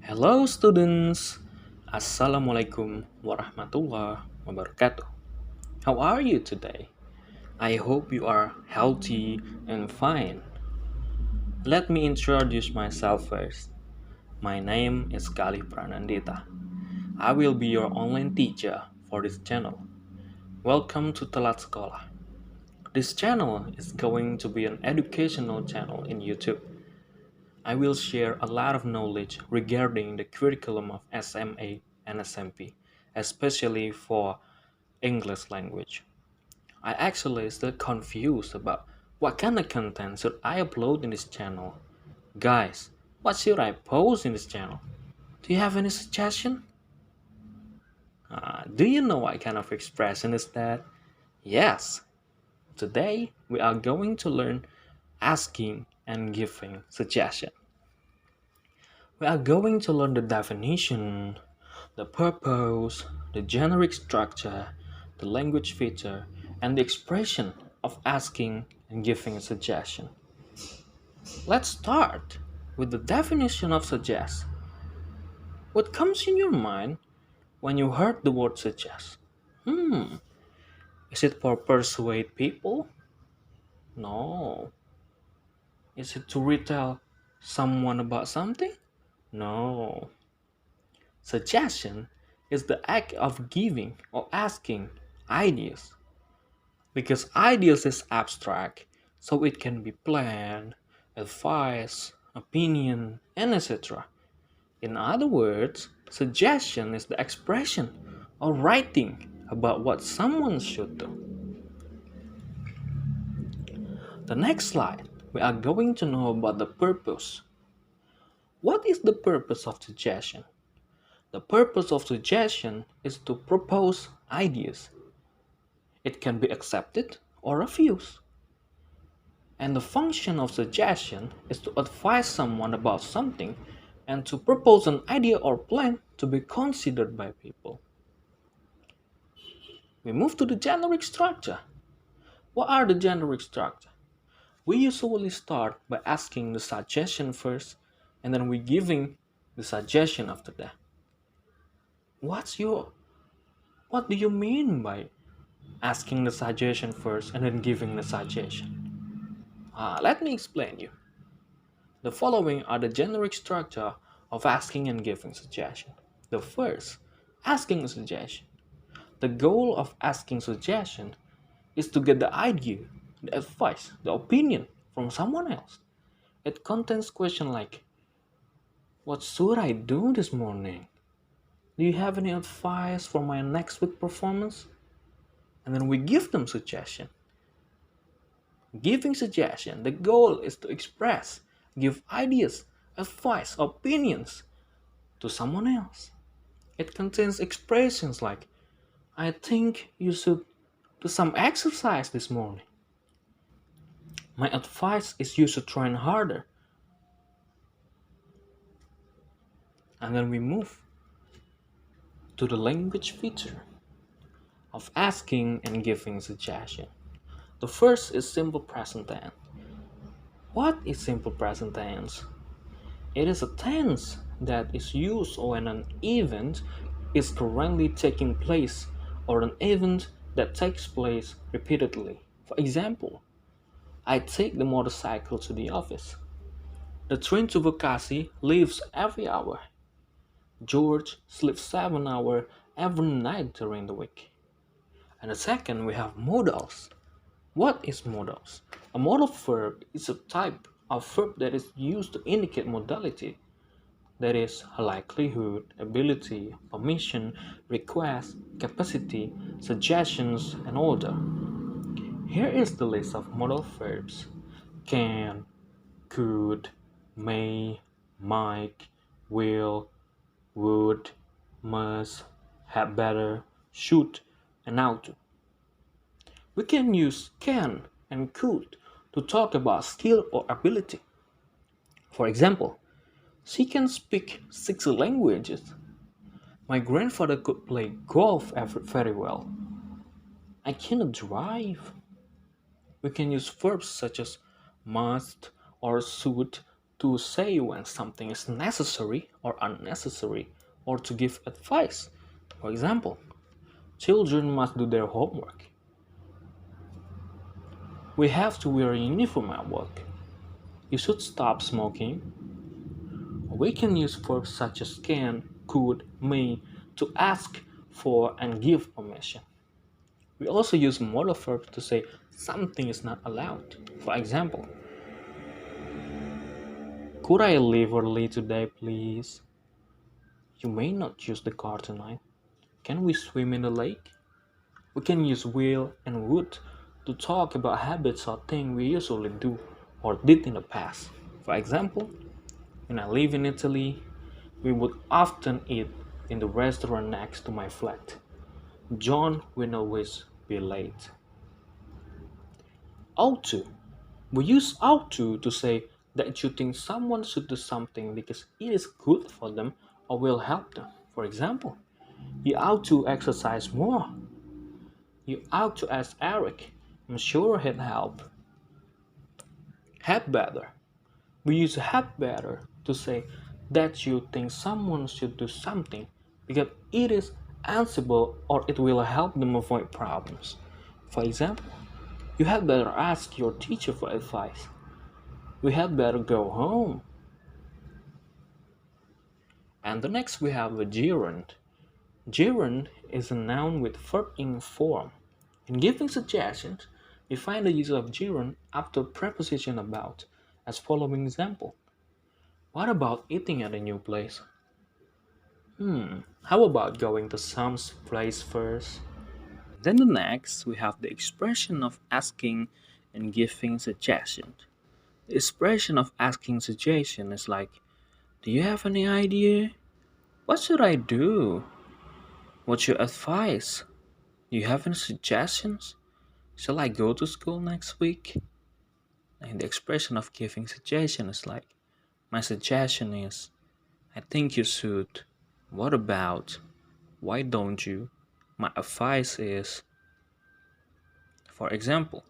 Hello students. Assalamualaikum warahmatullahi wabarakatuh. How are you today? I hope you are healthy and fine. Let me introduce myself first. My name is Galih Pranandita. I will be your online teacher for this channel. Welcome to Telat Sekolah. This channel is going to be an educational channel in YouTube. I will share a lot of knowledge regarding the curriculum of SMA and SMP, especially for English language. I actually still confused about what kind of content should I upload in this channel. Guys, what should I post in this channel? Do you have any suggestion? Do you know what kind of expression is that? Yes, today we are going to learn asking and giving suggestion. We are going to learn the definition, the purpose, the generic structure, the language feature, and the expression of asking and giving a suggestion. Let's start with the definition of suggest. What comes in your mind when you heard the word suggest? Is it for persuade people? No. Is it to retell someone about something? No. Suggestion is the act of giving or asking ideas. Because ideas is abstract, so it can be plan, advice, opinion, and etc. In other words, suggestion is the expression or writing about what someone should do. The next slide, we are going to know about the purpose. What is the purpose of suggestion? The purpose of suggestion is to propose ideas. It can be accepted or refused. And the function of suggestion is to advise someone about something and to propose an idea or plan to be considered by people. We move to the generic structure. What are the generic structure? We usually start by asking the suggestion first and then we giving the suggestion after that. What do you mean by asking the suggestion first and then giving the suggestion? Let me explain you. The following are the generic structure of asking and giving suggestion. The first, asking a suggestion. The goal of asking suggestion is to get the idea, the advice, the opinion from someone else. It contains questions like, what should I do this morning? Do you have any advice for my next week performance? And then we give them suggestion. Giving suggestion, the goal is to express, give ideas, advice, opinions to someone else. It contains expressions like, I think you should do some exercise this morning. My advice is you should train harder. And then we move to the language feature of asking and giving suggestion. The first is simple present tense. What is simple present tense? It is a tense that is used when an event is currently taking place or an event that takes place repeatedly. For example, I take the motorcycle to the office. The train to Bekasi leaves every hour. George sleeps 7 hours every night during the week. And the second, we have modals. What is modals? A modal verb is a type of verb that is used to indicate modality. That is, likelihood, ability, permission, request, capacity, suggestions, and order. Here is the list of modal verbs. Can, could, may, might, will, would, must, had better, should, and ought to. We can use can and could to talk about skill or ability. For example, she can speak 6 languages. My grandfather could play golf very well. I cannot drive. We can use verbs such as must or should to say when something is necessary or unnecessary, or to give advice. For example, children must do their homework. We have to wear a uniform at work. You should stop smoking. We can use verbs such as can, could, may to ask for and give permission. We also use modal verbs to say something is not allowed. For example, could I leave early today, please? You may not use the car tonight. Can we swim in the lake? We can use will and would to talk about habits or things we usually do or did in the past. For example, when I live in Italy, we would often eat in the restaurant next to my flat. John will always be late. Ought to. We use ought to say that you think someone should do something because it is good for them or will help them. For example, you ought to exercise more. You ought to ask Eric. I'm sure he'd help. Had better. We use had better to say that you think someone should do something because it is answerable or it will help them avoid problems. For example, you had better ask your teacher for advice. We had better go home. And the next we have a gerund. Gerund is a noun with verb in form. In giving suggestions, we find the use of gerund after preposition about, as following example. What about eating at a new place? How about going to some's place first? Then the next, we have the expression of asking and giving suggestions. The expression of asking suggestion is like, do you have any idea? What should I do? What's your advice? Do you have any suggestions? Shall I go to school next week? And the expression of giving suggestion is like, my suggestion is, I think you should. What about? Why don't you? My advice is, for example,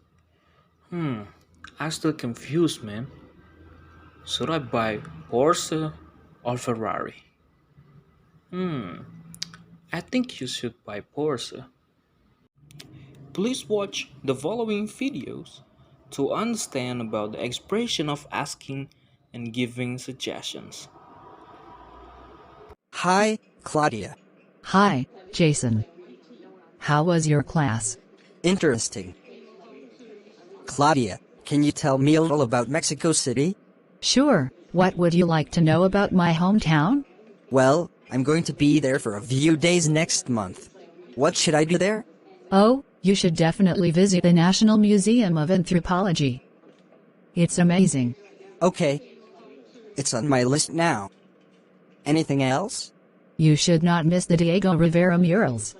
I'm still confused, man. Should I buy Porsche or Ferrari? I think you should buy Porsche. Please watch the following videos to understand about the expression of asking and giving suggestions. Hi, Claudia. Hi, Jason. How was your class? Interesting. Claudia, can you tell me a little about Mexico City? Sure, what would you like to know about my hometown? Well, I'm going to be there for a few days next month. What should I do there? Oh, you should definitely visit the National Museum of Anthropology. It's amazing. Okay. It's on my list now. Anything else? You should not miss the Diego Rivera murals.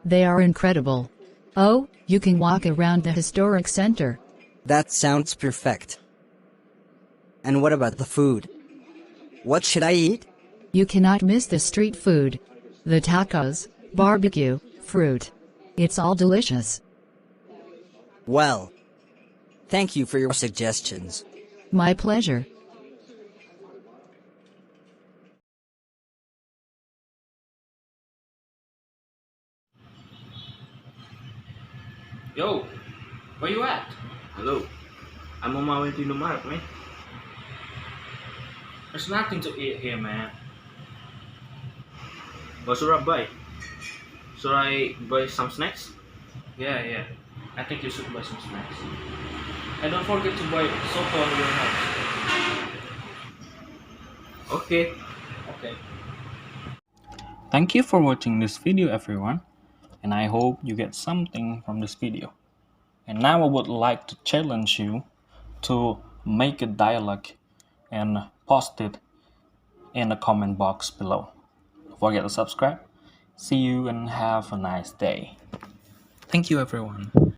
They are incredible. Oh, you can walk around the historic center. That sounds perfect. And what about the food? What should I eat? You cannot miss the street food. The tacos, barbecue, fruit. It's all delicious. Well, thank you for your suggestions. My pleasure. Yo, where you at? Hello, I'm on my way to the market, man. There's nothing to eat here, man. What should I buy? Should I buy some snacks? Yeah. I think you should buy some snacks. And don't forget to buy soda on your house. Okay. Okay. Thank you for watching this video, everyone. And I hope you get something from this video. And now I would like to challenge you to make a dialogue and post it in the comment box below. Don't forget to subscribe. See you and have a nice day. Thank you, everyone.